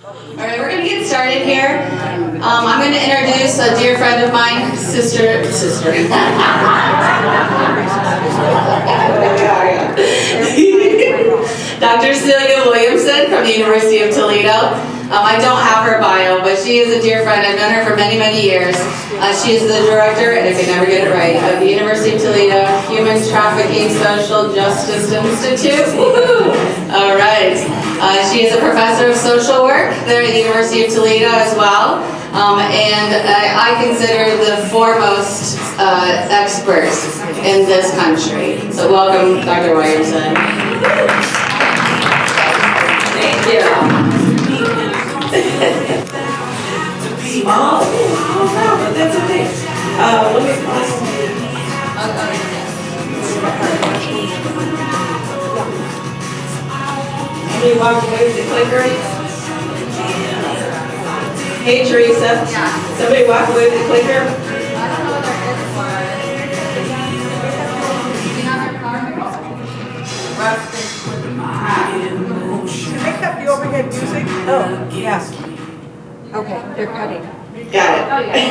All right, we're going to get started here. I'm going to introduce a dear friend of mine, sister. Dr. Celia Williamson from the University of Toledo. I don't have her bio, but she is a dear friend. I've known her for many, many years. She is the director, and I can never get it right, of the University of Toledo Human Trafficking Social Justice Institute. Woohoo! All right. She is a professor of social work there at the University of Toledo as well. And I consider the foremost experts in this country. So welcome, Dr. Williamson. Thank you. Small? Oh no, but that's okay. Let me pause. Somebody walk away with the clicker? Hey Teresa, somebody walk away with the clicker? I don't know if there is one. Pick up the overhead music. Oh, yes. Okay, they're cutting. Got it. Oh, yeah.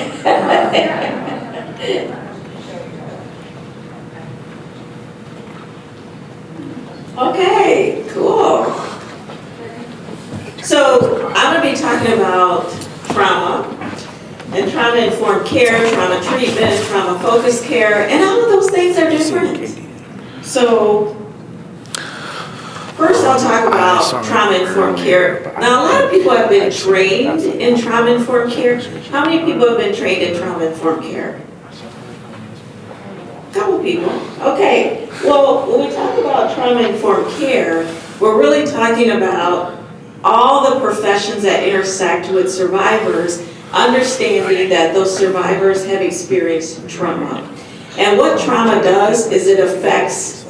Okay, cool. So I'm going to be talking about trauma and trauma-informed care, trauma treatment, trauma-focused care, and all of those things are different. So first I'll talk about trauma-informed care. Now a lot of people have been trained in trauma-informed care. How many people have been trained in trauma-informed care? A couple people. Okay. Well, when we talk about trauma-informed care, we're really talking about all the professions that intersect with survivors, understanding that those survivors have experienced trauma. And what trauma does is it affects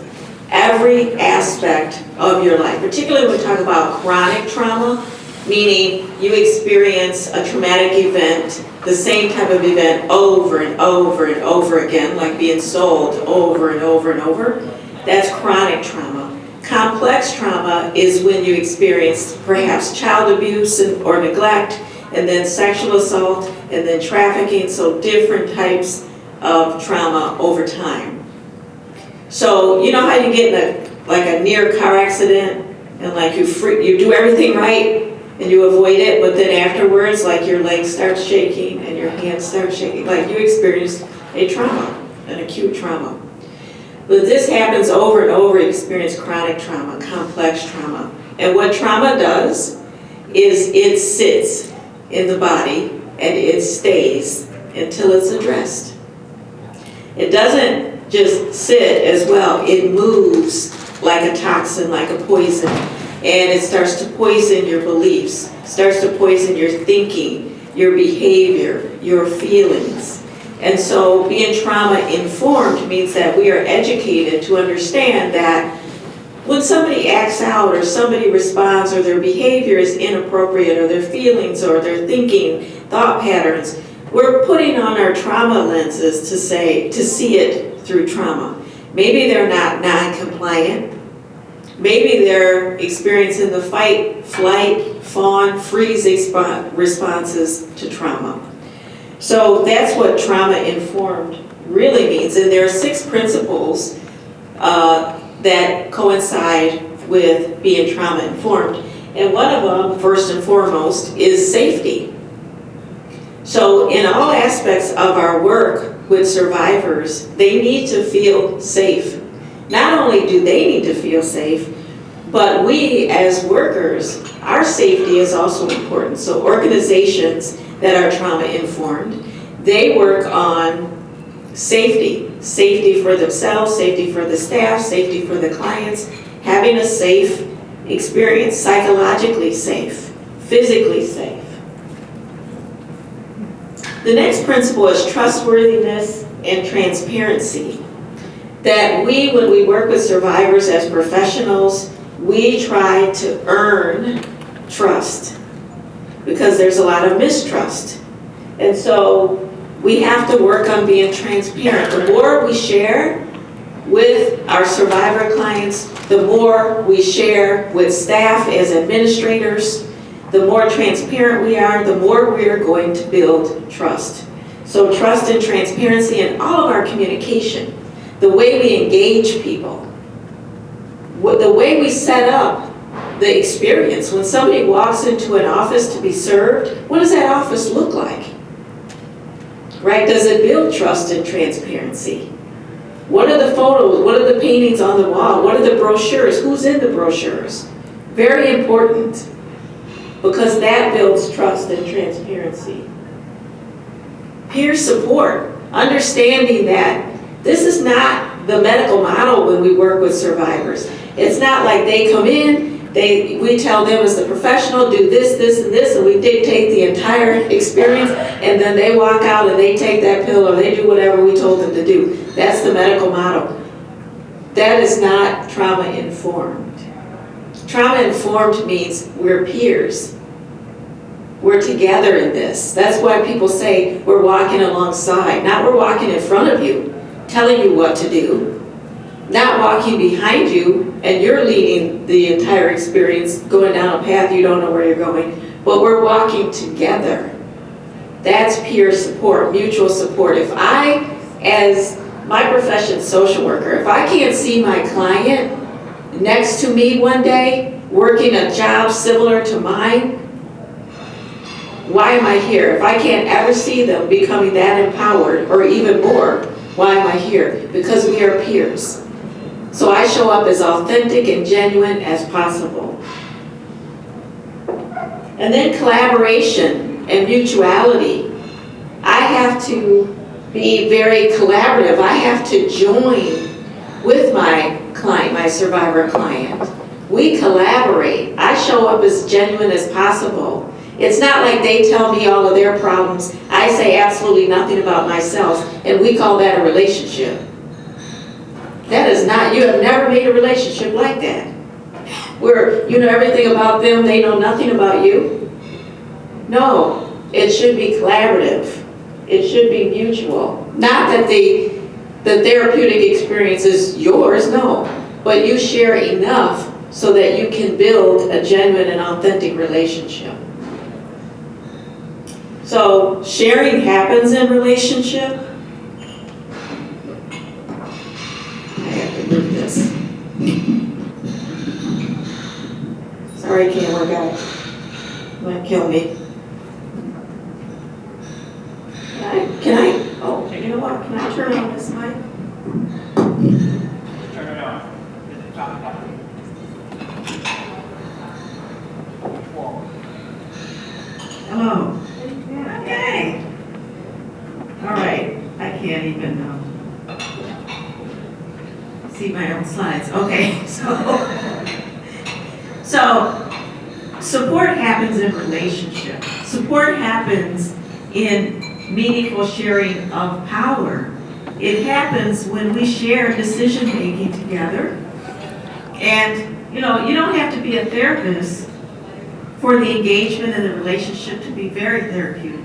every aspect of your life, particularly when we talk about chronic trauma, meaning you experience a traumatic event, the same type of event over and over and over again, like being sold over and over and over. That's chronic trauma. Complex trauma is when you experience perhaps child abuse or neglect, and then sexual assault, and then trafficking, so different types of trauma over time. So you know how you get in a near car accident, and like you do everything right, and you avoid it, but then afterwards, like your legs start shaking and your hands start shaking, like you experienced a trauma, an acute trauma. But this happens over and over, you experience chronic trauma, complex trauma. And what trauma does is it sits in the body and it stays until it's addressed. It doesn't just sit as well, it moves like a toxin, like a poison. And it starts to poison your beliefs, starts to poison your thinking, your behavior, your feelings. And so being trauma-informed means that we are educated to understand that when somebody acts out or somebody responds or their behavior is inappropriate or their feelings or their thinking, thought patterns, we're putting on our trauma lenses to see it through trauma. Maybe they're not non-compliant. Maybe they're experiencing the fight, flight, fawn, freeze responses to trauma. So that's what trauma-informed really means. And there are 6 principles that coincide with being trauma-informed. And one of them, first and foremost, is safety. So in all aspects of our work with survivors, they need to feel safe. Not only do they need to feel safe, but we as workers, our safety is also important. So organizations that are trauma-informed, they work on safety. Safety for themselves, safety for the staff, safety for the clients, having a safe experience, psychologically safe, physically safe. The next principle is trustworthiness and transparency. That when we work with survivors as professionals, we try to earn trust because there's a lot of mistrust. And so we have to work on being transparent. The more we share with our survivor clients, the more we share with staff as administrators, the more transparent we are, the more we're going to build trust. So trust and transparency in all of our communication, the way we engage people, the way we set up the experience. When somebody walks into an office to be served, what does that office look like? Right? Does it build trust and transparency? What are the photos? What are the paintings on the wall? What are the brochures? Who's in the brochures? Very important, because that builds trust and transparency. Peer support, understanding that this is not the medical model when we work with survivors. It's not like they come in, we tell them as the professional, do this, this, and this, and we dictate the entire experience, and then they walk out and they take that pill or they do whatever we told them to do. That's the medical model. That is not trauma-informed. Trauma-informed means we're peers. We're together in this. That's why people say we're walking alongside, not we're walking in front of you, telling you what to do, not walking behind you and you're leading the entire experience, going down a path you don't know where you're going, but we're walking together. That's peer support, mutual support. If I, as my profession, social worker, if I can't see my client next to me one day, working a job similar to mine, why am I here? If I can't ever see them becoming that empowered, or even more, why am I here? Because we are peers. So I show up as authentic and genuine as possible. And then collaboration and mutuality. I have to be very collaborative. I have to join with my client, my survivor client. We collaborate. I show up as genuine as possible. It's not like they tell me all of their problems. I say absolutely nothing about myself, and we call that a relationship. That is not, you have never made a relationship like that, where you know everything about them, they know nothing about you. No, it should be collaborative. It should be mutual. Not that the therapeutic experience is yours, no, but you share enough so that you can build a genuine and authentic relationship. So sharing happens in relationship. I have to move this. Sorry, camera guy. Might kill me. Can I? Oh, you know what? Can I turn on this mic? Turn it on. Hit the top button. Forward. Hello. Okay. All right. I can't even see my own slides. Okay. So support happens in relationship. Support happens in meaningful sharing of power. It happens when we share decision making together. And you know, you don't have to be a therapist for the engagement in the relationship to be very therapeutic.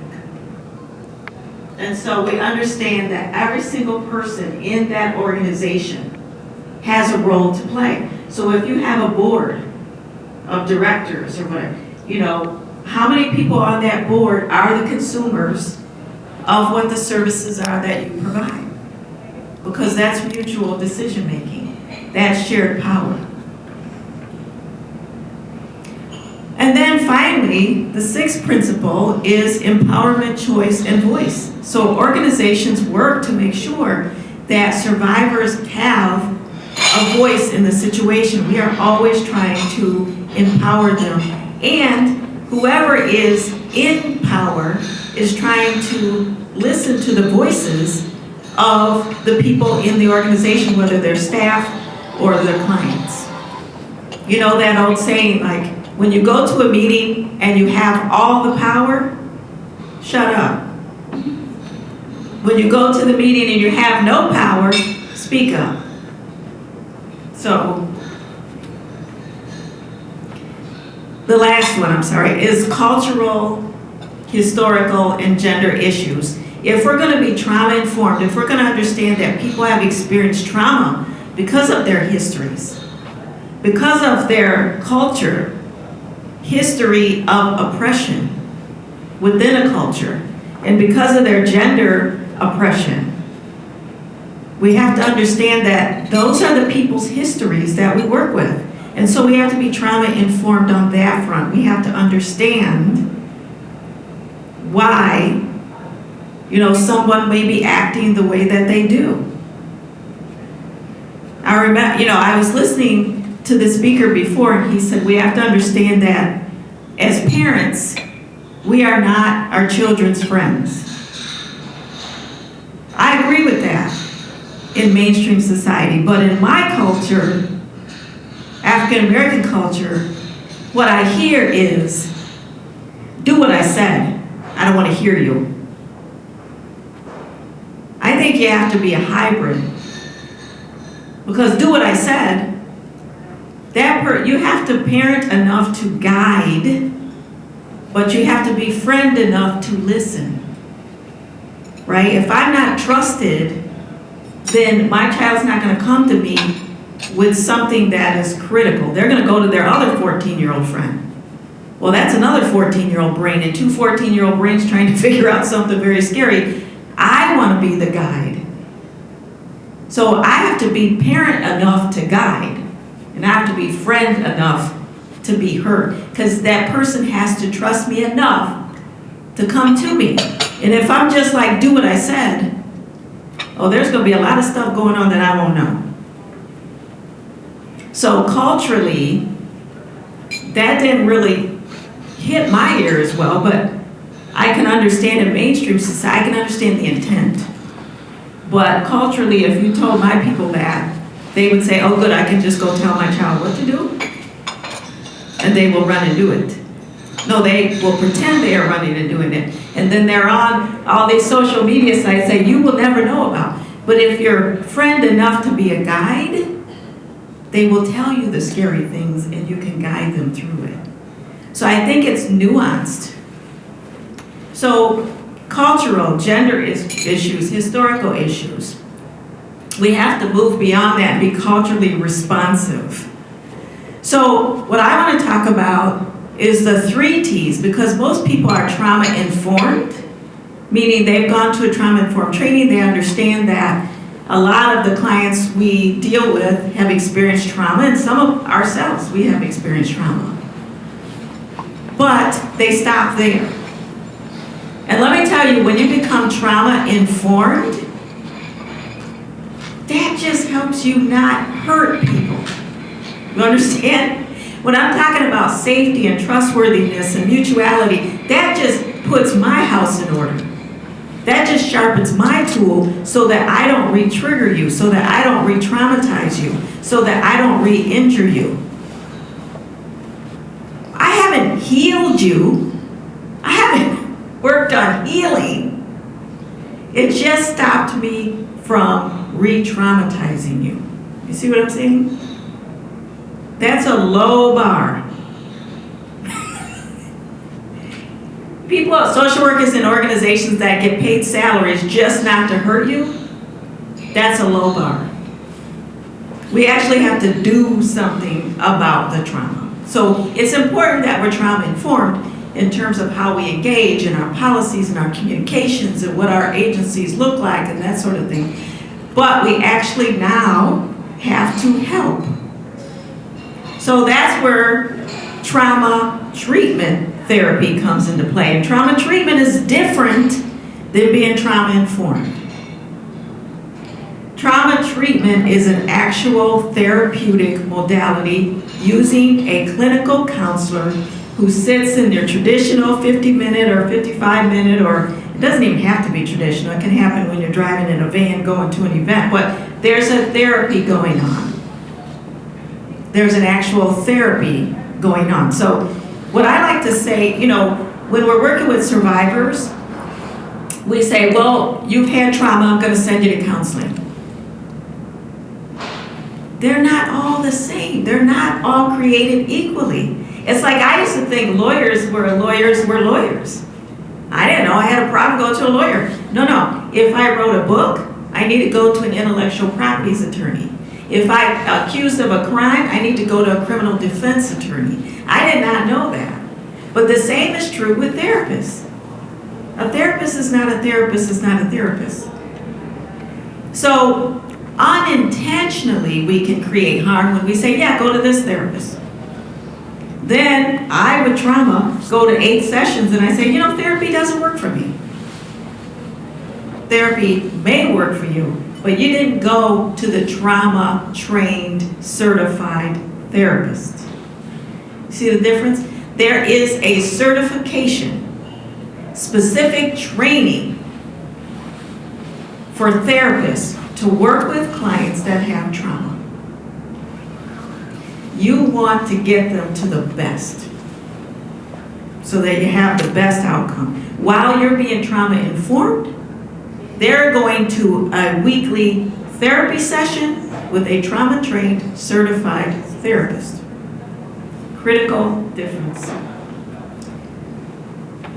And so we understand that every single person in that organization has a role to play. So if you have a board of directors or whatever, you know, how many people on that board are the consumers of what the services are that you provide? Because that's mutual decision making. That's shared power. And then finally, the sixth principle is empowerment, choice, and voice. So organizations work to make sure that survivors have a voice in the situation. We are always trying to empower them. And whoever is in power is trying to listen to the voices of the people in the organization, whether they're staff or their clients. You know that old saying, like, when you go to a meeting and you have all the power, shut up. When you go to the meeting and you have no power, speak up. So, the last one, is cultural, historical, and gender issues. If we're going to be trauma informed, if we're going to understand that people have experienced trauma because of their histories, because of their culture, history of oppression within a culture. And because of their gender oppression, we have to understand that those are the people's histories that we work with. And so we have to be trauma informed on that front. We have to understand why, someone may be acting the way that they do. I remember, I was listening to the speaker before, and he said we have to understand that as parents, we are not our children's friends. I agree with that in mainstream society, but in my culture, African American culture, what I hear is, do what I said. I don't want to hear you. I think you have to be a hybrid. Because do what I said, you have to parent enough to guide, but you have to be friend enough to listen. Right? If I'm not trusted, then my child's not going to come to me with something that is critical. They're going to go to their other 14-year-old friend. Well, that's another 14-year-old brain, and two 14-year-old brains trying to figure out something very scary. I want to be the guide. So I have to be parent enough to guide, and I have to be friend enough to be heard, because that person has to trust me enough to come to me. And if I'm just like, do what I said, there's going to be a lot of stuff going on that I won't know. So culturally, that didn't really hit my ear as well, but I can understand in mainstream society, I can understand the intent. But culturally, if you told my people that, they would say, oh good, I can just go tell my child what to do, and they will run and do it. No, they will pretend they are running and doing it, and then they're on all these social media sites that you will never know about. But if you're friend enough to be a guide, they will tell you the scary things and you can guide them through it. So I think it's nuanced. So cultural, gender issues, historical issues. We have to move beyond that and be culturally responsive. So what I want to talk about is the 3 T's, because most people are trauma informed, meaning they've gone to a trauma informed training, they understand that a lot of the clients we deal with have experienced trauma, and some of ourselves, we have experienced trauma. But they stop there. And let me tell you, when you become trauma informed, that just helps you not hurt people. You understand? When I'm talking about safety and trustworthiness and mutuality, that just puts my house in order. That just sharpens my tool so that I don't re-trigger you, so that I don't re-traumatize you, so that I don't re-injure you. I haven't healed you. I haven't worked on healing. It just stopped me from re-traumatizing you. You see what I'm saying? That's a low bar. People, social workers in organizations that get paid salaries just not to hurt you, that's a low bar. We actually have to do something about the trauma. So it's important that we're trauma informed in terms of how we engage in our policies and our communications and what our agencies look like and that sort of thing. But we actually now have to help. So that's where trauma treatment therapy comes into play. And trauma treatment is different than being trauma informed. Trauma treatment is an actual therapeutic modality using a clinical counselor who sits in their traditional 50-minute or 55-minute, or it doesn't even have to be traditional. It can happen when you're driving in a van going to an event, but there's a therapy going on. There's an actual therapy going on. So what I like to say, when we're working with survivors, we say, well, you've had trauma, I'm going to send you to counseling. They're not all the same. They're not all created equally. It's like I used to think lawyers were lawyers. I didn't know I had a problem, go to a lawyer. No. If I wrote a book, I need to go to an intellectual properties attorney. If I'm accused of a crime, I need to go to a criminal defense attorney. I did not know that. But the same is true with therapists. A therapist is not a therapist is not a therapist. So unintentionally, we can create harm when we say, yeah, go to this therapist. Then I, with trauma, go to 8 sessions and I say, therapy doesn't work for me. Therapy may work for you, but you didn't go to the trauma-trained, certified therapist. See the difference? There is a certification, specific training for therapists to work with clients that have trauma. You want to get them to the best so that you have the best outcome. While you're being trauma informed, they're going to a weekly therapy session with a trauma-trained, certified therapist. Critical difference.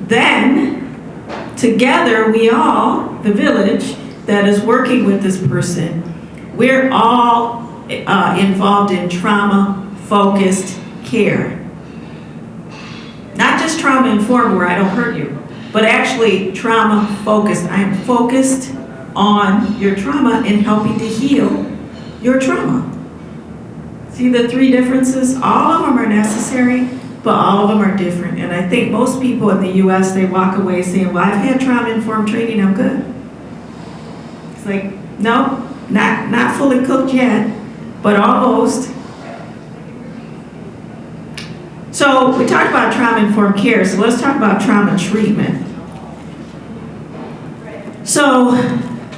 Then, together, we all, the village that is working with this person, we're all involved in trauma-focused care. Not just trauma-informed where I don't hurt you, but actually trauma-focused. I am focused on your trauma and helping to heal your trauma. See the 3 differences? All of them are necessary, but all of them are different. And I think most people in the U.S., they walk away saying, well, I've had trauma-informed training, I'm good. It's like, no, not fully cooked yet, but almost. So we talked about trauma-informed care, so let's talk about trauma treatment. So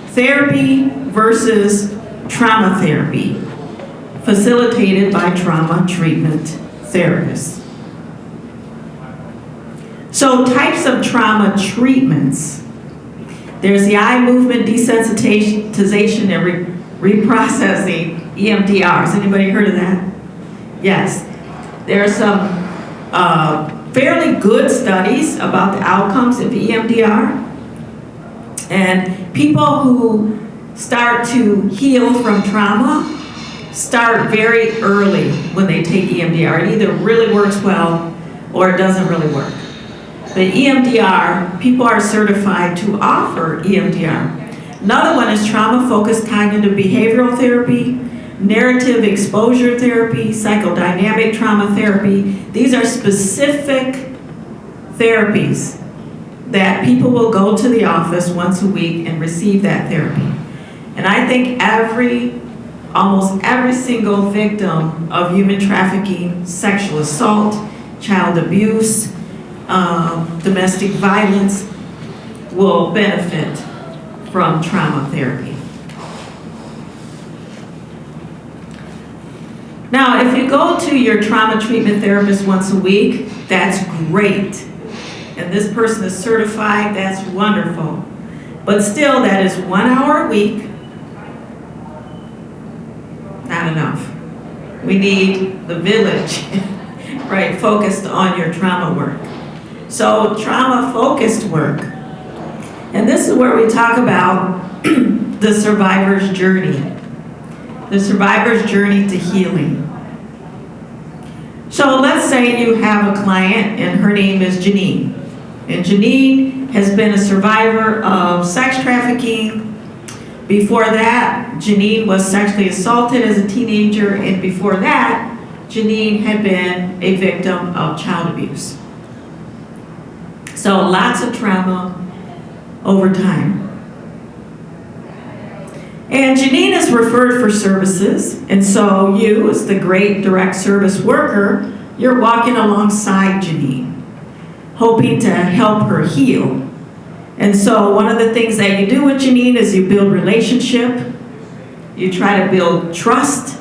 therapy versus trauma therapy, facilitated by trauma treatment therapists. So types of trauma treatments. There's the eye movement desensitization and reprocessing, EMDR. Has anybody heard of that? Yes. There are some fairly good studies about the outcomes of EMDR. And people who start to heal from trauma start very early when they take EMDR. It either really works well or it doesn't really work. But EMDR, people are certified to offer EMDR. Another one is trauma-focused cognitive behavioral therapy, narrative exposure therapy, psychodynamic trauma therapy. These are specific therapies that people will go to the office once a week and receive that therapy. And I think almost every single victim of human trafficking, sexual assault, child abuse, domestic violence will benefit from trauma therapy. Now, if you go to your trauma treatment therapist once a week, that's great. And this person is certified, that's wonderful. But still, that is 1 hour a week. Not enough. We need the village, right, focused on your trauma work. So trauma-focused work. And this is where we talk about the survivor's journey. The survivor's journey to healing. So let's say you have a client and her name is Janine. And Janine has been a survivor of sex trafficking. Before that, Janine was sexually assaulted as a teenager, and before that, Janine had been a victim of child abuse. So lots of trauma over time. And Janine is referred for services, and so you, as the great direct service worker, you're walking alongside Janine, hoping to help her heal. And so one of the things that you do with Janine is you build relationship, you try to build trust,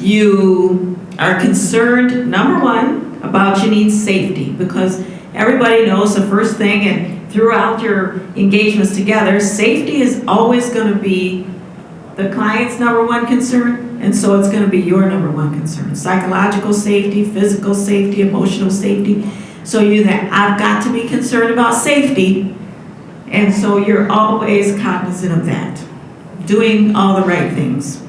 you are concerned, number one, about Janine's safety, because everybody knows the first thing, and throughout your engagements together, safety is always going to be the client's number one concern, and so it's going to be your number one concern. Psychological safety, physical safety, emotional safety. So I've got to be concerned about safety, and so you're always cognizant of that. doing all the right things.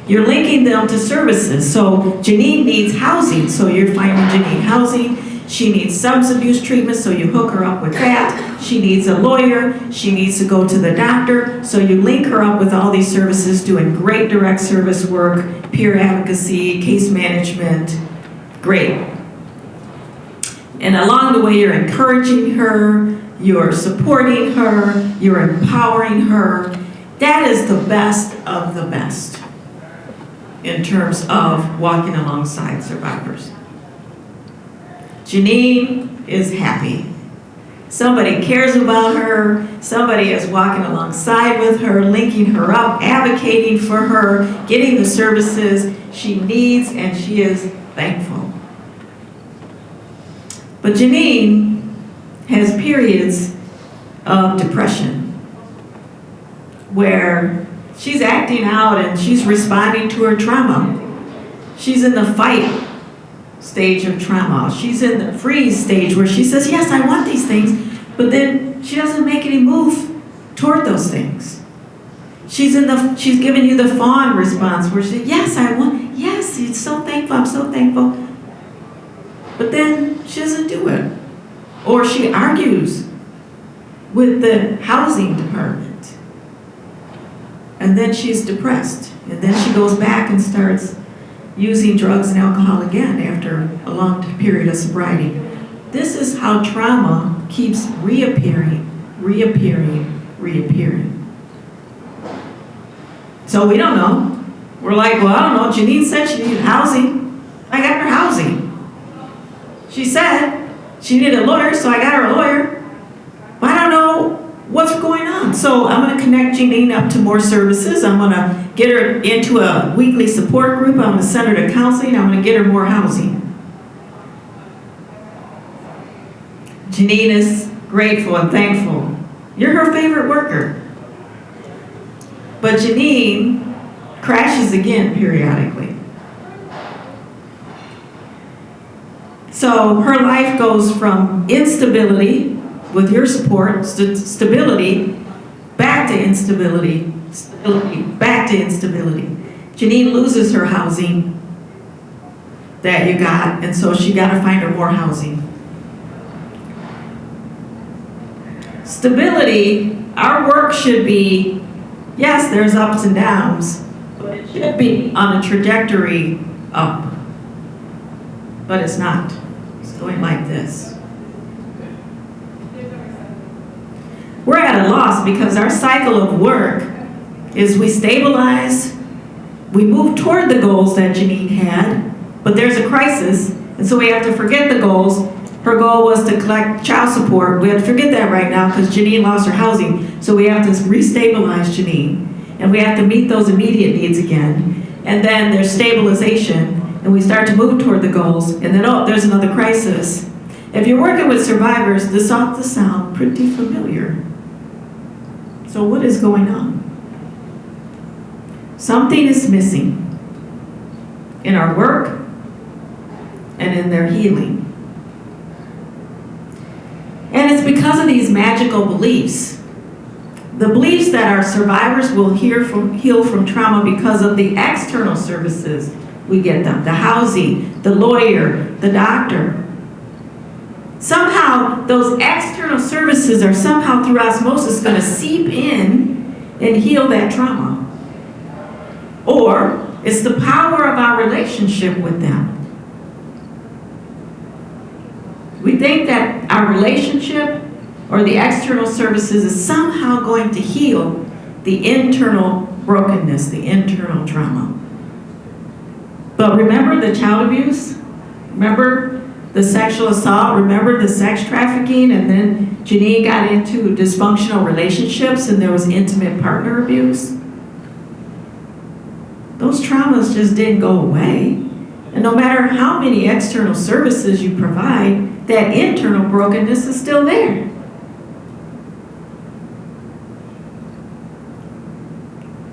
You're linking them to services. So Janine needs housing, so you're finding Janine housing. She needs substance abuse treatment, so you hook her up with that. She needs a lawyer. She needs to go to the doctor, so you link her up with all these services, doing great direct service work, peer advocacy, case management. Great. And along the way, you're encouraging her, you're supporting her, you're empowering her. That is the best of the best in terms of walking alongside survivors. Janine is happy. Somebody cares about her. Somebody is walking alongside with her, linking her up, advocating for her, getting the services she needs, and she is thankful. But Janine has periods of depression where she's acting out and she's responding to her trauma. She's in the fight stage of trauma. She's in the freeze stage where she says, yes, I want these things, but then she doesn't make any move toward those things. She's giving you the fawn response where she says, yes, I want, yes, it's so thankful, I'm so thankful. But then she doesn't do it. Or she argues with the housing department. And then she's depressed. And then she goes back and starts using drugs and alcohol again after a long period of sobriety. This is how trauma keeps reappearing. So we don't know. We're like, well, I don't know. Janine said she needed housing. I got her housing. She said she needed a lawyer, so I got her a lawyer. But I don't know what's going on. So I'm going to connect Janine up to more services. I'm going to get her into a weekly support group. I'm going to send her to counseling. I'm going to get her more housing. Janine is grateful and thankful. You're her favorite worker. But Janine crashes again periodically. So her life goes from instability with your support, stability, back to instability, stability, back to instability. Janine loses her housing that you got, and so she got to find her more housing. Stability, our work should be, yes, there's ups and downs, but it should be on a trajectory up. But it's not. It's going like this. We're at a loss because our cycle of work is we stabilize, we move toward the goals that Janine had, but there's a crisis, and so we have to forget the goals. Her goal was to collect child support. We have to forget that right now because Janine lost her housing, so we have to restabilize Janine, and we have to meet those immediate needs again, and then there's stabilization, and we start to move toward the goals, and then, oh, there's another crisis. If you're working with survivors, this ought to sound pretty familiar. So what is going on? Something is missing in our work and in their healing. And it's because of these magical beliefs. The beliefs that our survivors will heal from trauma because of the external services we get them. The housing, the lawyer, the doctor. Somehow, those external services are somehow through osmosis going to seep in and heal that trauma. Or it's the power of our relationship with them. We think that our relationship or the external services is somehow going to heal the internal brokenness, the internal trauma. But remember the child abuse? Remember the sexual assault? Remember the sex trafficking? And then Janine got into dysfunctional relationships and there was intimate partner abuse? Those traumas just didn't go away. And no matter how many external services you provide, that internal brokenness is still there.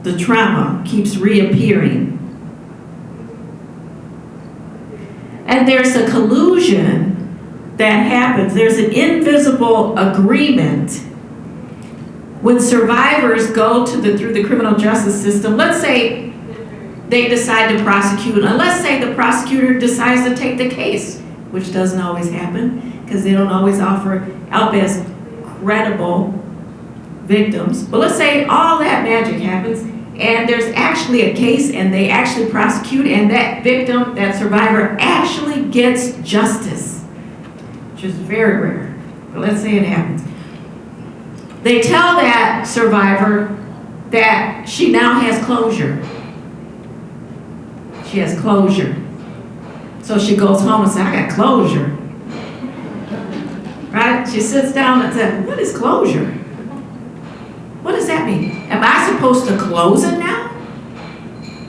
The trauma keeps reappearing. And there's a collusion that happens. There's an invisible agreement when survivors go through the criminal justice system, let's say they decide to prosecute, and let's say the prosecutor decides to take the case, which doesn't always happen because they don't always offer up as credible victims. But let's say all that magic happens and there's actually a case and they actually prosecute and that victim, that survivor actually gets justice, which is very rare, but let's say it happens. They tell that survivor that she now has closure. She has closure. So she goes home and says, I got closure. Right? She sits down and says, what is closure? What does that mean? Am I supposed to close it now?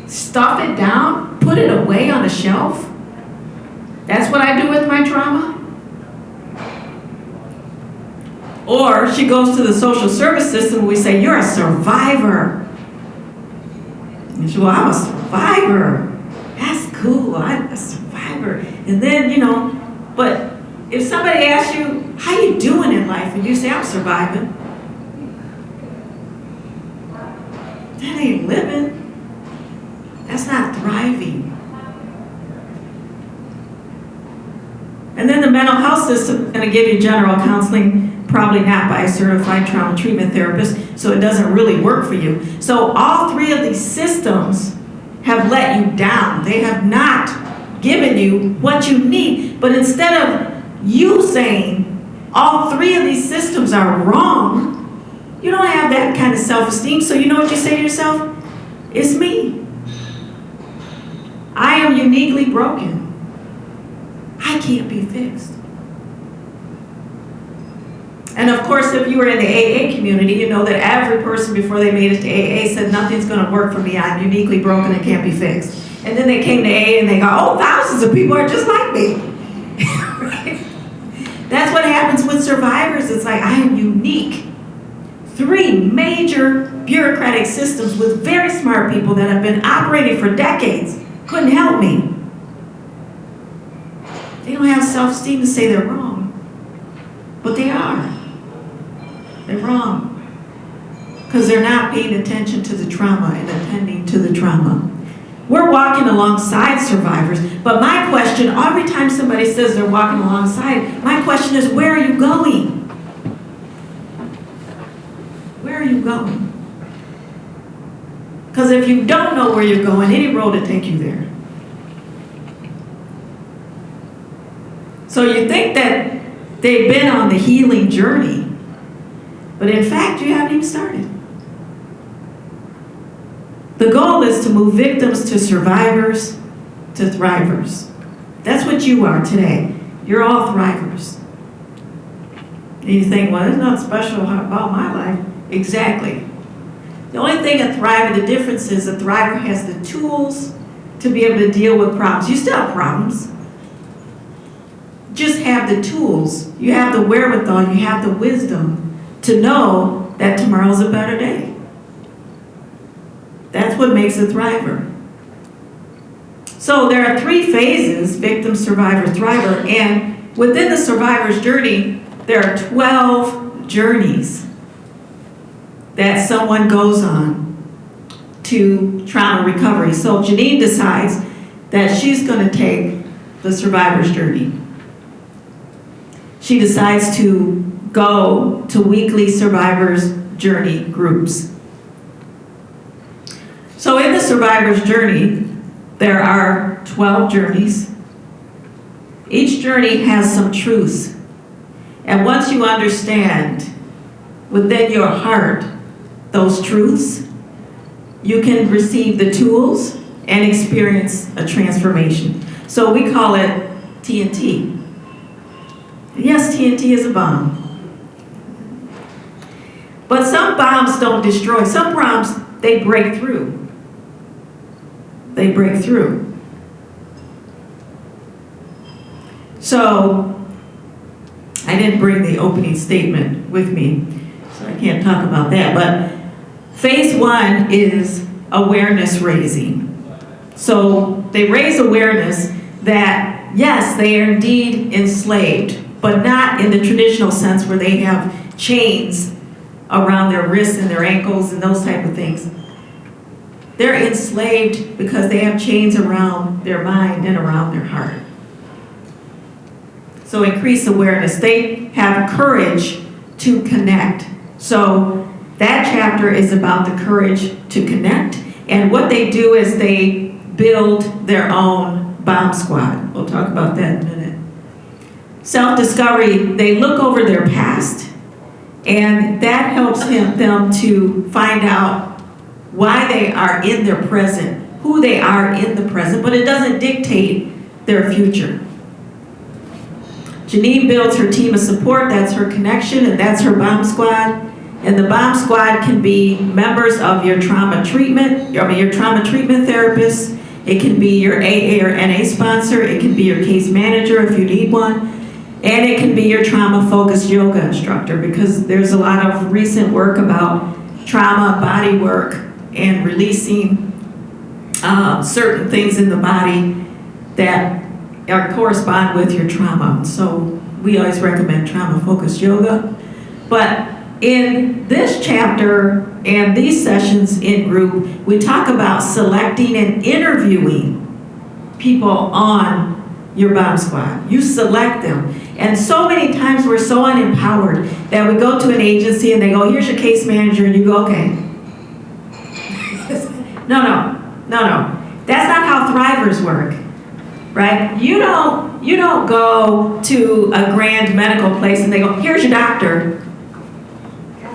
Stuff it down? Put it away on a shelf? That's what I do with my trauma? Or she goes to the social service system and we say, you're a survivor. And she goes, well, I'm a survivor. That's cool, I'm a survivor. And then, but if somebody asks you, how you doing in life? And you say, I'm surviving. That ain't living. That's not thriving. And then the mental health system is going to give you general counseling, probably not by a certified trauma treatment therapist, so it doesn't really work for you. So all three of these systems have let you down. They have not given you what you need. But instead of you saying all three of these systems are wrong, you don't have that kind of self-esteem. So you know what you say to yourself? It's me. I am uniquely broken. I can't be fixed. And of course, if you were in the AA community, you know that every person before they made it to AA said, nothing's going to work for me. I'm uniquely broken and can't be fixed. And then they came to AA and they go, oh, thousands of people are just like me. Right? That's what happens with survivors. It's like, I am unique. Three major bureaucratic systems with very smart people that have been operating for decades couldn't help me. They don't have self-esteem to say they're wrong. But they are. They're wrong. Because they're not paying attention to the trauma and attending to the trauma. We're walking alongside survivors, but my question, every time somebody says they're walking alongside, my question is, where are you going? Where are you going? Because if you don't know where you're going, any road will take you there. So you think that they've been on the healing journey, but in fact, you haven't even started. The goal is to move victims to survivors to thrivers. That's what you are today. You're all thrivers. And you think, well, there's nothing special about my life. Exactly. The only thing a thriver, the difference is a thriver has the tools to be able to deal with problems. You still have problems. Just have the tools. You have the wherewithal, you have the wisdom to know that tomorrow's a better day. That's what makes a thriver. So there are three phases: victim, survivor, thriver, and within the survivor's journey, there are 12 journeys that someone goes on to trauma recovery. So Janine decides that she's going to take the survivor's journey. She decides to go to weekly survivor's journey groups. So in the survivor's journey, there are 12 journeys. Each journey has some truths. And once you understand within your heart those truths, you can receive the tools and experience a transformation. So we call it TNT. Yes, TNT is a bomb. But some bombs don't destroy. Some bombs, they break through. They break through. So, I didn't bring the opening statement with me, so I can't talk about that. But phase one is awareness raising. So, they raise awareness that, yes, they are indeed enslaved, but not in the traditional sense where they have chains around their wrists and their ankles and those type of things. They're enslaved because they have chains around their mind and around their heart. So increase awareness. They have courage to connect. So that chapter is about the courage to connect. And what they do is they build their own bomb squad. We'll talk about that in a minute. Self-discovery, they look over their past, and that helps them to find out why they are in their present, who they are in the present, but it doesn't dictate their future. Janine builds her team of support, that's her connection, and that's her bomb squad. And the bomb squad can be members of your trauma treatment, your trauma treatment therapist. It can be your AA or NA sponsor. It can be your case manager if you need one. And it can be your trauma-focused yoga instructor, because there's a lot of recent work about trauma, body work, and releasing certain things in the body that correspond with your trauma. So we always recommend trauma-focused yoga. But in this chapter and these sessions in group, we talk about selecting and interviewing people on your bomb squad. You select them. And so many times we're so unempowered that we go to an agency and they go, here's your case manager, and you go, okay. No. That's not how thrivers work, right? You don't go to a grand medical place and they go, here's your doctor.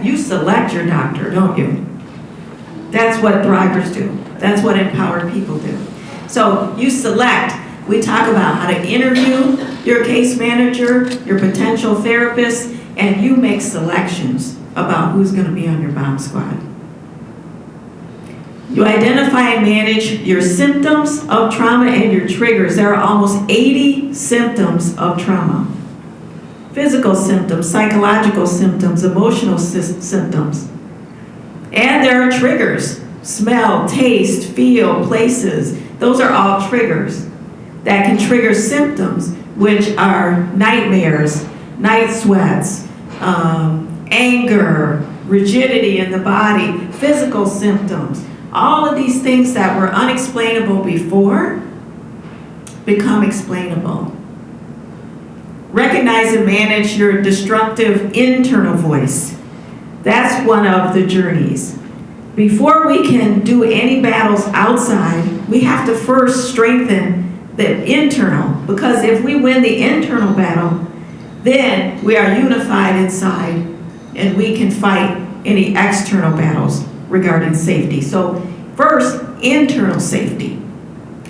You select your doctor, don't you? That's what thrivers do. That's what empowered people do. So you select. We talk about how to interview your case manager, your potential therapist, and you make selections about who's going to be on your bomb squad. You identify and manage your symptoms of trauma and your triggers. There are almost 80 symptoms of trauma. Physical symptoms, psychological symptoms, emotional symptoms. And there are triggers. Smell, taste, feel, places. Those are all triggers that can trigger symptoms, which are nightmares, night sweats, anger, rigidity in the body, physical symptoms. All of these things that were unexplainable before become explainable. Recognize and manage your destructive internal voice. That's one of the journeys. Before we can do any battles outside, we have to first strengthen the internal, because if we win the internal battle, then we are unified inside and we can fight any external battles regarding safety. So first, internal safety,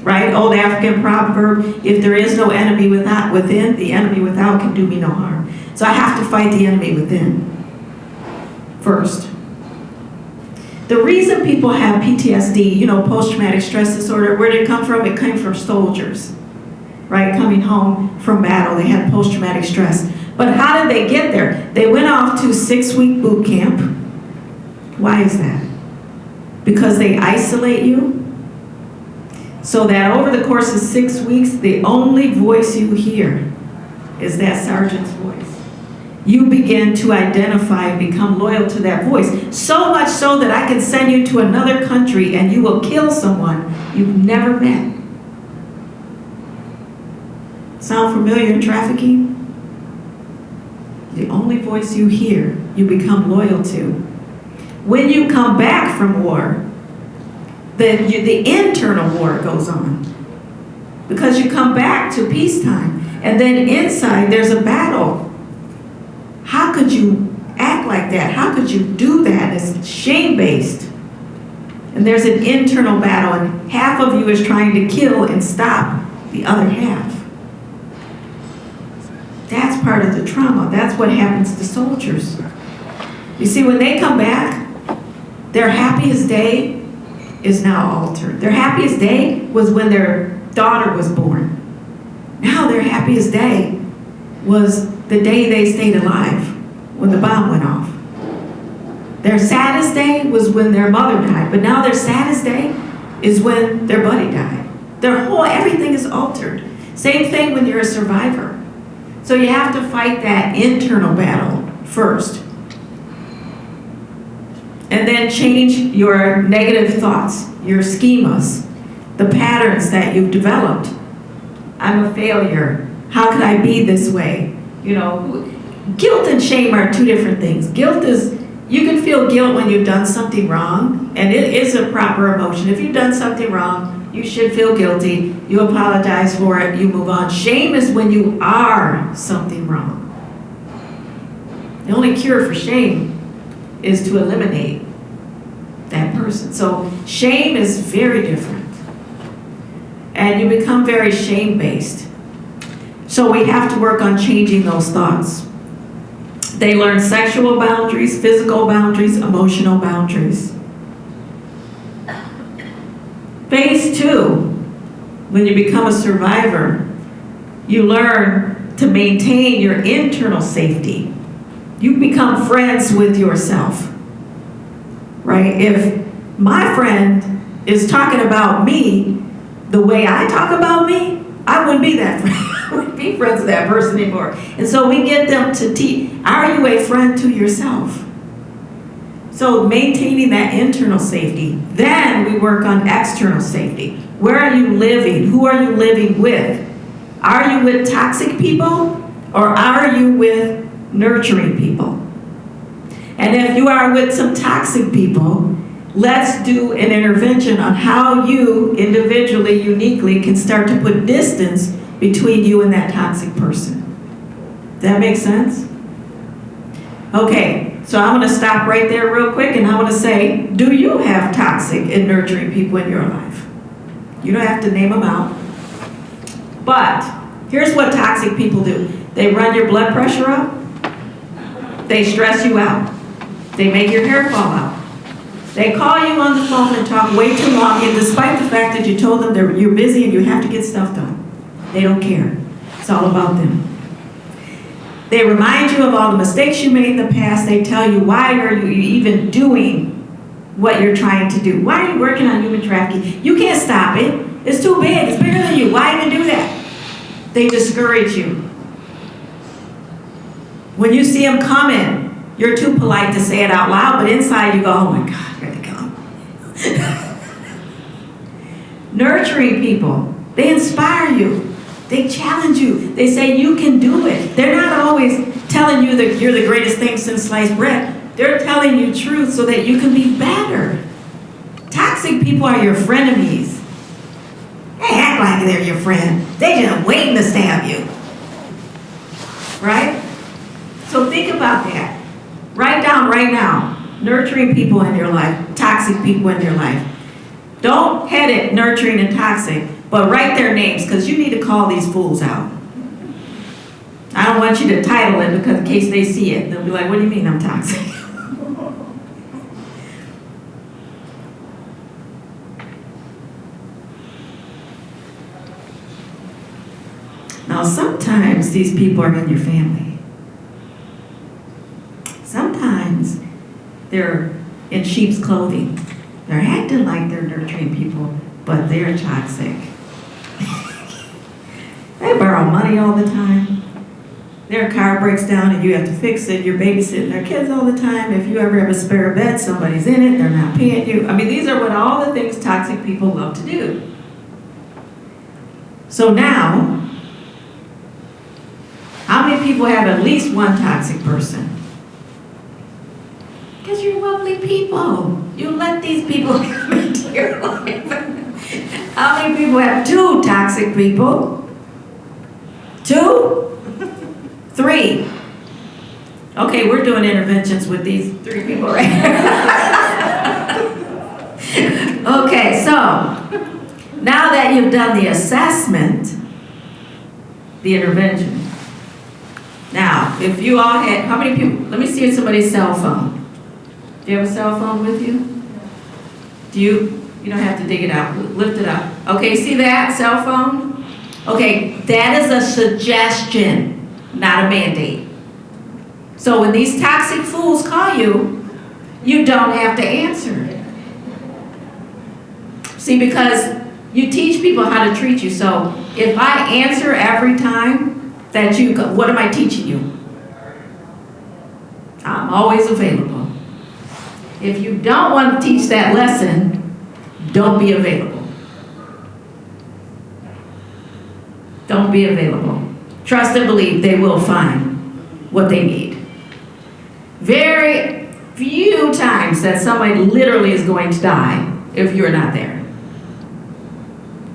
right? Old African proverb, if there is no enemy within, the enemy without can do me no harm. So I have to fight the enemy within first. The reason people have PTSD, post-traumatic stress disorder, where did it come from? It came from soldiers, right? Coming home from battle, they had post-traumatic stress. But how did they get there? They went off to 6-week boot camp. Why is that? Because they isolate you, so that over the course of 6 weeks, the only voice you hear is that sergeant's voice. You begin to identify and become loyal to that voice. So much so that I can send you to another country and you will kill someone you've never met. Sound familiar in trafficking? The only voice you hear, you become loyal to. When you come back from war, the internal war goes on. Because you come back to peacetime, and then inside there's a battle. How could you act like that? How could you do that? It's shame-based. And there's an internal battle, and half of you is trying to kill and stop the other half. That's part of the trauma. That's what happens to soldiers. You see, when they come back, their happiest day is now altered. Their happiest day was when their daughter was born. Now their happiest day was the day they stayed alive, when the bomb went off. Their saddest day was when their mother died, but now their saddest day is when their buddy died. Everything is altered. Same thing when you're a survivor. So you have to fight that internal battle first. And then change your negative thoughts, your schemas, the patterns that you've developed. I'm a failure. How could I be this way? You know, guilt and shame are two different things. Guilt is, you can feel guilt when you've done something wrong, and it is a proper emotion. If you've done something wrong, you should feel guilty. You apologize for it, you move on. Shame is when you are something wrong. The only cure for shame is to eliminate that person. So shame is very different. And you become very shame-based. So we have to work on changing those thoughts. They learn sexual boundaries, physical boundaries, emotional boundaries. Phase 2, when you become a survivor, you learn to maintain your internal safety. You become friends with yourself, right? If my friend is talking about me the way I talk about me, I wouldn't be that friend. I wouldn't be friends with that person anymore. And so we get them to teach, are you a friend to yourself? So maintaining that internal safety. Then we work on external safety. Where are you living? Who are you living with? Are you with toxic people or are you with nurturing people? And if you are with some toxic people, let's do an intervention on how you individually, uniquely can start to put distance between you and that toxic person. Does that make sense? Okay, so I'm going to stop right there real quick and I want to say, do you have toxic and nurturing people in your life? You don't have to name them out. But here's what toxic people do. They run your blood pressure up. They stress you out. They make your hair fall out. They call you on the phone and talk way too long, and despite the fact that you told them you're busy and you have to get stuff done. They don't care. It's all about them. They remind you of all the mistakes you made in the past. They tell you, why are you even doing what you're trying to do? Why are you working on human trafficking? You can't stop it. It's too big. It's bigger than you. Why even do that? They discourage you. When you see them coming, you're too polite to say it out loud, but inside you go, oh my God, here they come. Nurturing people, they inspire you. They challenge you. They say you can do it. They're not always telling you that you're the greatest thing since sliced bread. They're telling you truth so that you can be better. Toxic people are your frenemies. They act like they're your friend. They just waiting to stab you. Right? So think about that. Write down right now, nurturing people in your life, toxic people in your life. Don't head it nurturing and toxic, but write their names because you need to call these fools out. I don't want you to title it because in case they see it, they'll be like, what do you mean I'm toxic? Now sometimes these people are in your family. Sometimes they're in sheep's clothing. They're acting like they're nurturing people, but they're toxic. They borrow money all the time. Their car breaks down and you have to fix it. You're babysitting their kids all the time. If you ever have a spare bed, somebody's in it. They're not paying you. I mean, these are what all the things toxic people love to do. So now, how many people have at least one toxic person? Because you're lovely people. You let these people come into your life. How many people have two toxic people? 2? 3. Okay, we're doing interventions with these 3 people right here. Okay, so now that you've done the assessment, the intervention. Now, if you all had, how many people, let me see somebody's cell phone. Do you have a cell phone with you? Do you don't have to dig it out, lift it up. Okay, see that cell phone? Okay, that is a suggestion, not a mandate. So when these toxic fools call you, you don't have to answer. See, because you teach people how to treat you. So if I answer every time that you go, what am I teaching you? I'm always available. If you don't want to teach that lesson, don't be available. Don't be available. Trust and believe they will find what they need. Very few times that somebody literally is going to die if you're not there.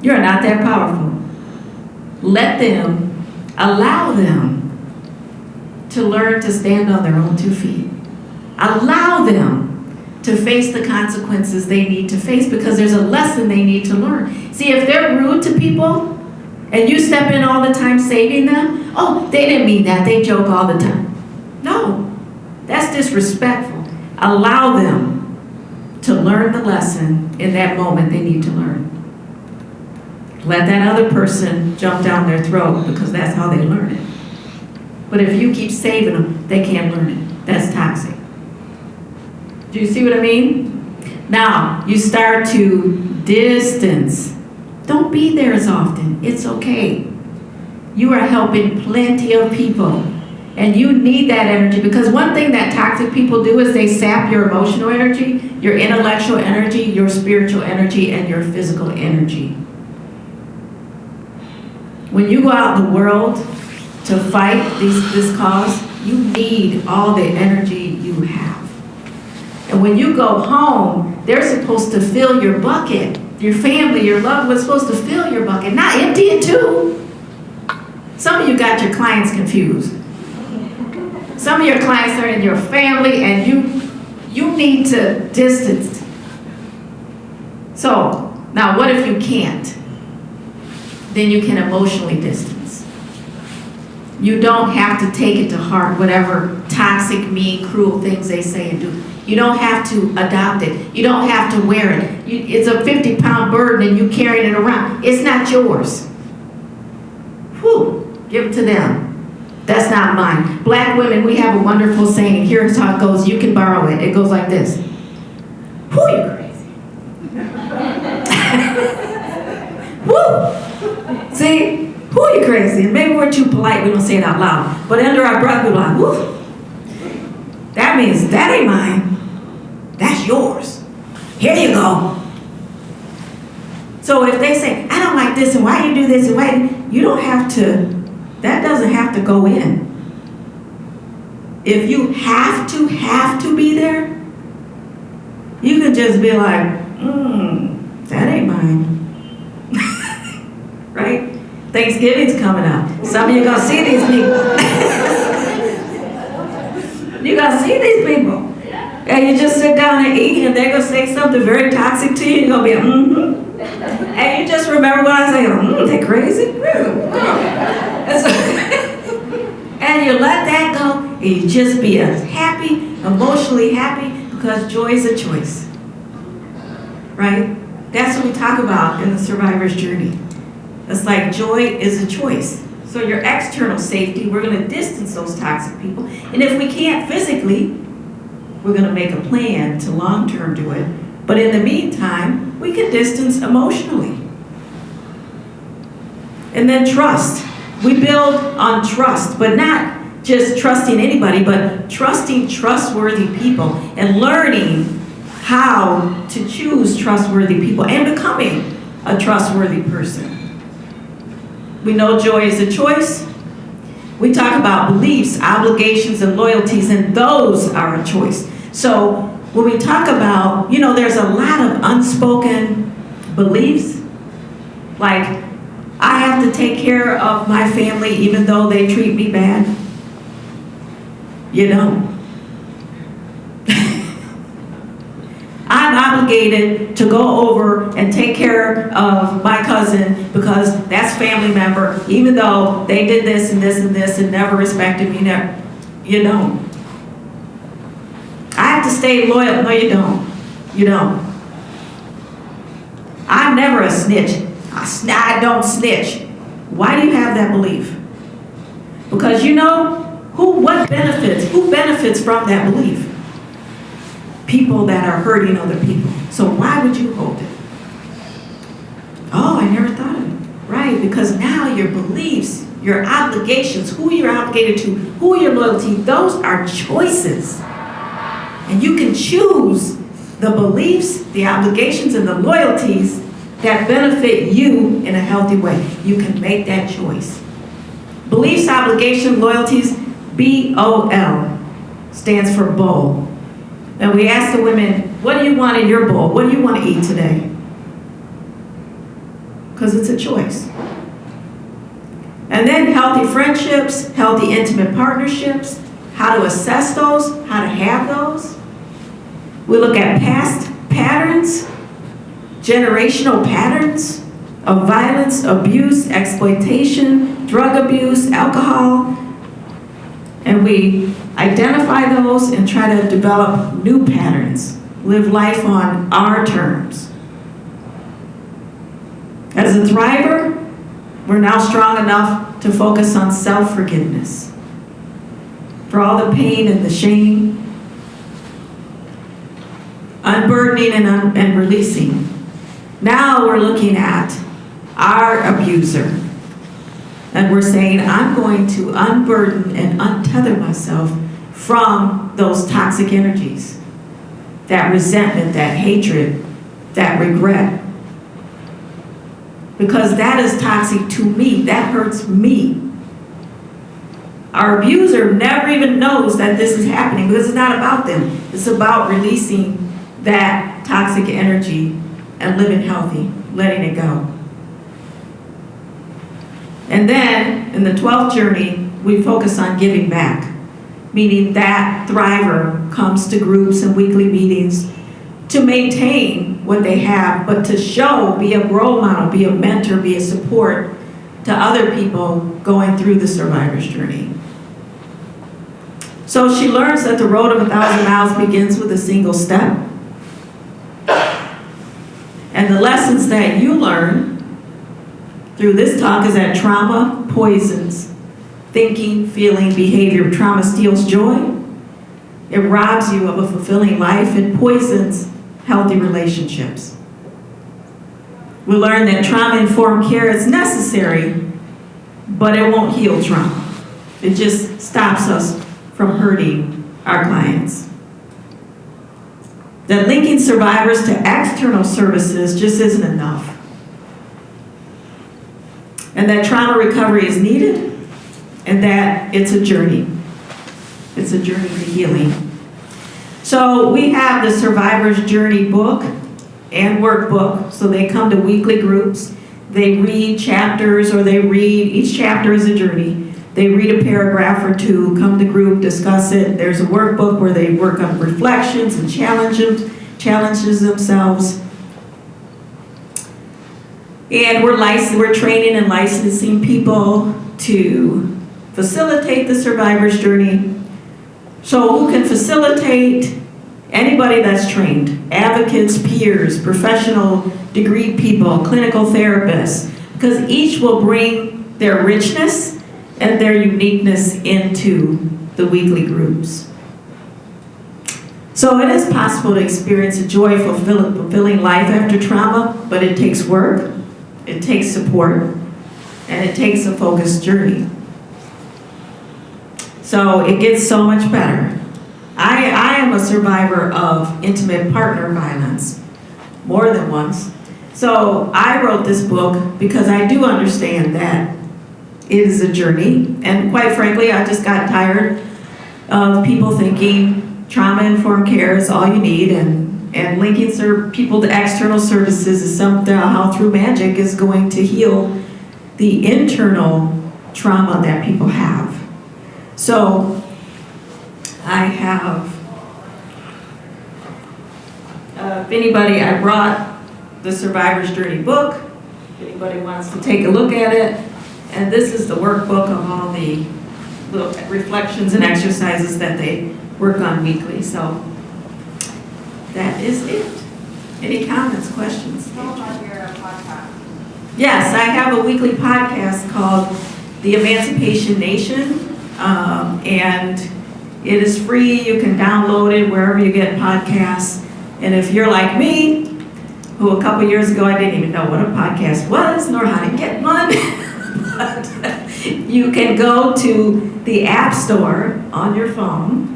You're not that powerful. Let them, allow them to learn to stand on their own 2 feet. Allow them to face the consequences they need to face because there's a lesson they need to learn. See, if they're rude to people and you step in all the time saving them, oh, they didn't mean that, they joke all the time. No, that's disrespectful. Allow them to learn the lesson in that moment they need to learn. Let that other person jump down their throat because that's how they learn it. But if you keep saving them, they can't learn it. That's toxic. Do you see what I mean? Now, you start to distance. Don't be there as often. It's okay. You are helping plenty of people. And you need that energy because one thing that toxic people do is they sap your emotional energy, your intellectual energy, your spiritual energy, and your physical energy. When you go out in the world to fight this cause, you need all the energy you have. And when you go home, they're supposed to fill your bucket. Your family, your loved ones supposed to fill your bucket, not empty it too. Some of you got your clients confused. Some of your clients are in your family and you need to distance. So, now what if you can't? Then you can emotionally distance. You don't have to take it to heart, whatever toxic, mean, cruel things they say and do. You don't have to adopt it. You don't have to wear it. It's a 50-pound burden and you carrying it around. It's not yours. Whew, give it to them. That's not mine. Black women, we have a wonderful saying. Here's how it goes. You can borrow it. It goes like this. Whew, you crazy. Woo! See? Whew, you crazy. And maybe we're too polite. We don't say it out loud. But under our breath, we're like, whoo. That means that ain't mine. That's yours. Here you go. So if they say, I don't like this, and why you do this, and why you don't have to, that doesn't have to go in. If you have to be there, you can just be like, that ain't mine. Right? Thanksgiving's coming up. Some of you gonna see these people. You're gonna see these people. And you just sit down and eat, and they're gonna say something very toxic to you, and you're gonna be and you just remember what I say, they crazy? And you let that go, and you just be happy, emotionally happy, because joy is a choice. Right? That's what we talk about in the survivor's journey. It's like joy is a choice. So your external safety, we're going to distance those toxic people. And if we can't physically, we're going to make a plan to long-term do it. But in the meantime, we can distance emotionally. And then trust. We build on trust, but not just trusting anybody, but trusting trustworthy people and learning how to choose trustworthy people and becoming a trustworthy person. We know joy is a choice. We talk about beliefs, obligations, and loyalties, and those are a choice. So when we talk about, there's a lot of unspoken beliefs, like I have to take care of my family even though they treat me bad. You don't. I'm obligated to go over and take care of my cousin because that's family member, even though they did this and this and this and never respected me. You don't. I have to stay loyal. No, you don't. You don't. I'm never a snitch. I don't snitch. Why do you have that belief? Because who benefits from that belief? People that are hurting other people. So why would you hold it? Oh, I never thought of it. Right, because now your beliefs, your obligations, who you're obligated to, who your loyalty, those are choices. And you can choose the beliefs, the obligations, and the loyalties that benefit you in a healthy way. You can make that choice. Beliefs, obligation, loyalties, BOL stands for bowl. And we ask the women, what do you want in your bowl? What do you want to eat today? Because it's a choice. And then healthy friendships, healthy intimate partnerships, how to assess those, how to have those. We look at past patterns, generational patterns of violence, abuse, exploitation, drug abuse, alcohol, and we identify those and try to develop new patterns, live life on our terms. As a thriver, we're now strong enough to focus on self-forgiveness for all the pain and the shame, unburdening and releasing. Now we're looking at our abuser, and we're saying, I'm going to unburden and untether myself from those toxic energies, that resentment, that hatred, that regret. Because that is toxic to me, that hurts me. Our abuser never even knows that this is happening because it's not about them. It's about releasing that toxic energy and living healthy, letting it go. And then, in the 12th journey, we focus on giving back, meaning that thriver comes to groups and weekly meetings to maintain what they have, but to show, be a role model, be a mentor, be a support to other people going through the survivor's journey. So she learns that the road of 1,000 miles begins with a single step. And the lessons that you learn through this talk is that trauma poisons thinking, feeling, behavior. Trauma steals joy. It robs you of a fulfilling life. It poisons healthy relationships. We learn that trauma-informed care is necessary, but it won't heal trauma. It just stops us from hurting our clients. That linking survivors to external services just isn't enough. And that trauma recovery is needed, and that it's a journey. It's a journey to healing. So we have the Survivor's Journey book and workbook. So they come to weekly groups. They read chapters, or each chapter is a journey. They read a paragraph or two, come to group, discuss it. There's a workbook where they work on reflections and challenges themselves. And we're training and licensing people to facilitate the survivor's journey. So who can facilitate? Anybody that's trained. Advocates, peers, professional degree people, clinical therapists. Because each will bring their richness and their uniqueness into the weekly groups. So it is possible to experience a joyful, fulfilling life after trauma, but it takes work, it takes support, and it takes a focused journey. So it gets so much better. I am a survivor of intimate partner violence, more than once. So I wrote this book because I do understand that it is a journey. And quite frankly, I just got tired of people thinking trauma-informed care is all you need, and linking people to external services is somehow through magic is going to heal the internal trauma that people have. So I have, I brought the Survivor's Journey book, if anybody wants to take a look at it, and this is the workbook of all the little reflections and exercises that they work on weekly. So that is it. Any comments, questions? How about your podcast? Yes, I have a weekly podcast called The Emancipation Nation. And it is free. You can download it wherever you get podcasts. And if you're like me, who a couple years ago I didn't even know what a podcast was nor how to get one, but you can go to the App Store on your phone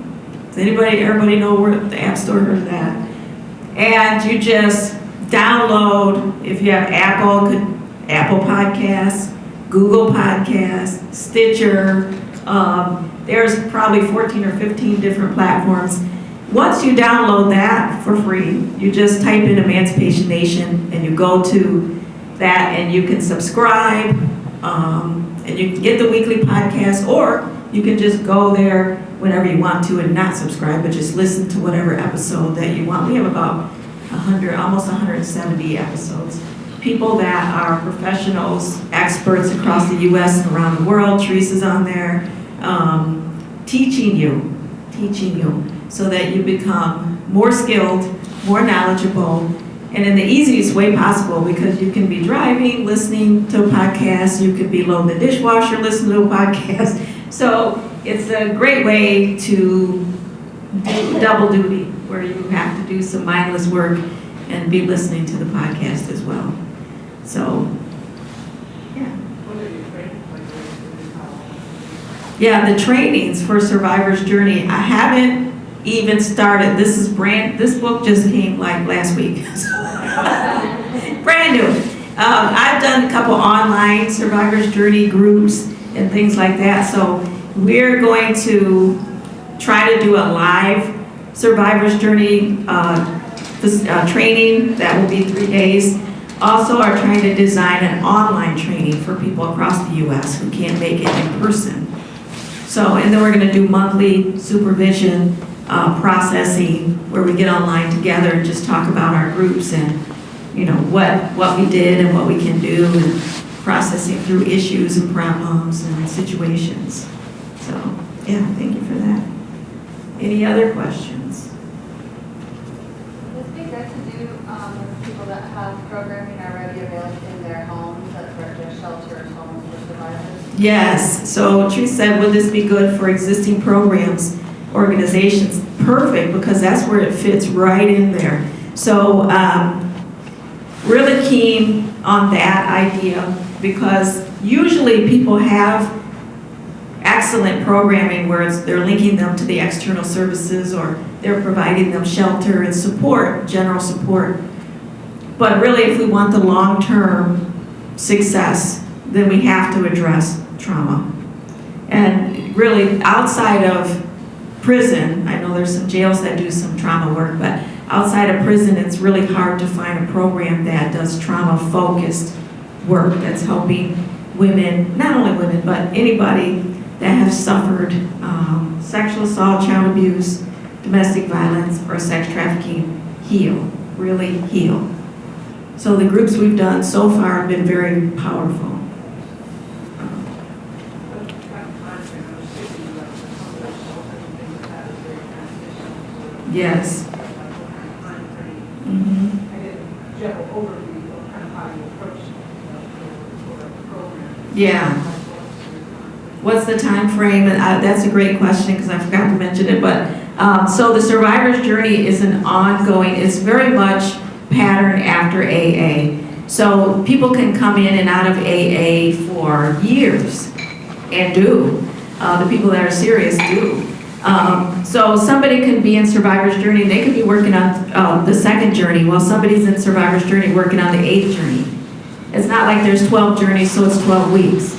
Does everybody know where the App Store heard of that? And you just download, if you have Apple Podcasts, Google Podcasts, Stitcher, there's probably 14 or 15 different platforms. Once you download that for free, you just type in Emancipation Nation and you go to that and you can subscribe and you can get the weekly podcast, or you can just go there whenever you want to and not subscribe, but just listen to whatever episode that you want. We have about 100, almost 170 episodes. People that are professionals, experts across the U.S. and around the world. Teresa's on there, teaching you, so that you become more skilled, more knowledgeable, and in the easiest way possible, because you can be driving, listening to a podcast, you could be loading the dishwasher, listening to a podcast. So it's a great way to do double duty, where you have to do some mindless work and be listening to the podcast as well. So, yeah. Yeah, the trainings for Survivor's Journey, I haven't even started. This book just came like last week. Brand new. I've done a couple online Survivor's Journey groups and things like that. So we're going to try to do a live Survivor's Journey training. That will be 3 days. Also are trying to design an online training for people across the U.S. who can't make it in person. So, and then we're going to do monthly supervision, processing, where we get online together and just talk about our groups and, you know, what we did and what we can do, and processing through issues and problems and situations. So, yeah, thank you for that. Any other questions? Would this be good to do with people that have programming already available in their homes, that are their shelters, homes for survivors? Yes, so Teresa said, would this be good for existing programs, organizations? Perfect, because that's where it fits right in there. So really keen on that idea, because usually people have excellent programming where they're linking them to the external services, or they're providing them shelter and support, general support. But really, if we want the long-term success, then we have to address trauma. And really, outside of prison, I know there's some jails that do some trauma work, but outside of prison, it's really hard to find a program that does trauma-focused work that's helping women, not only women, but anybody that have suffered sexual assault, child abuse, domestic violence, or sex trafficking heal, really heal. So the groups we've done so far have been very powerful. Yes. Mm-hmm. General overview of kind of how you approach the program. Yeah. What's the time frame? That's a great question, because I forgot to mention it. But so the Survivor's Journey is an ongoing. It's very much patterned after AA. So people can come in and out of AA for years, and do. The people that are serious do. So somebody could be in Survivor's Journey, they could be working on the second journey, while somebody's in Survivor's Journey working on the 8th journey. It's not like there's 12 journeys, so it's 12 weeks.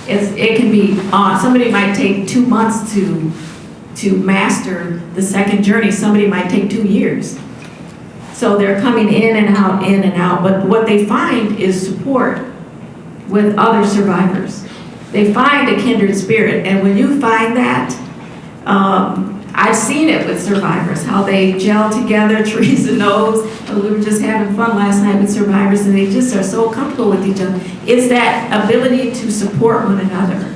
It can be, somebody might take 2 months to master the second journey. Somebody might take 2 years. So they're coming in and out, but what they find is support with other survivors. They find a kindred spirit, and when you find that, I've seen it with survivors, how they gel together. Teresa knows, we were just having fun last night with survivors, and they just are so comfortable with each other. It's that ability to support one another,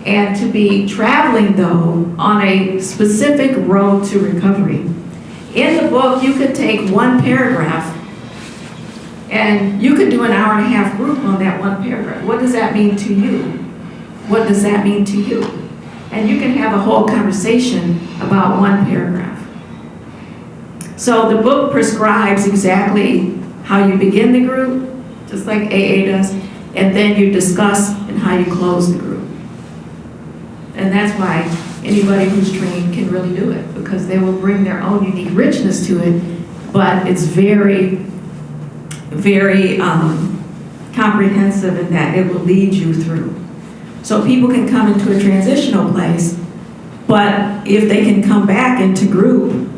and to be traveling, though, on a specific road to recovery. In the book, you could take one paragraph, and you could do an hour-and-a-half group on that one paragraph. What does that mean to you? What does that mean to you? And you can have a whole conversation about one paragraph. So the book prescribes exactly how you begin the group, just like AA does, and then you discuss and how you close the group. And that's why anybody who's trained can really do it, because they will bring their own unique richness to it, but it's very, very comprehensive in that it will lead you through. So people can come into a transitional place, but if they can come back into group,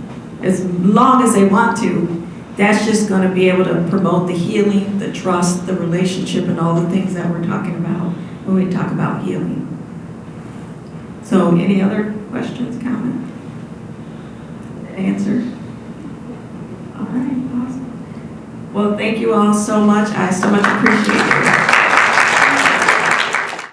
as long as they want to, that's just going to be able to promote the healing, the trust, the relationship, and all the things that we're talking about when we talk about healing. So any other questions, comments? Answers? All right, awesome. Well, thank you all so much. I so much appreciate it.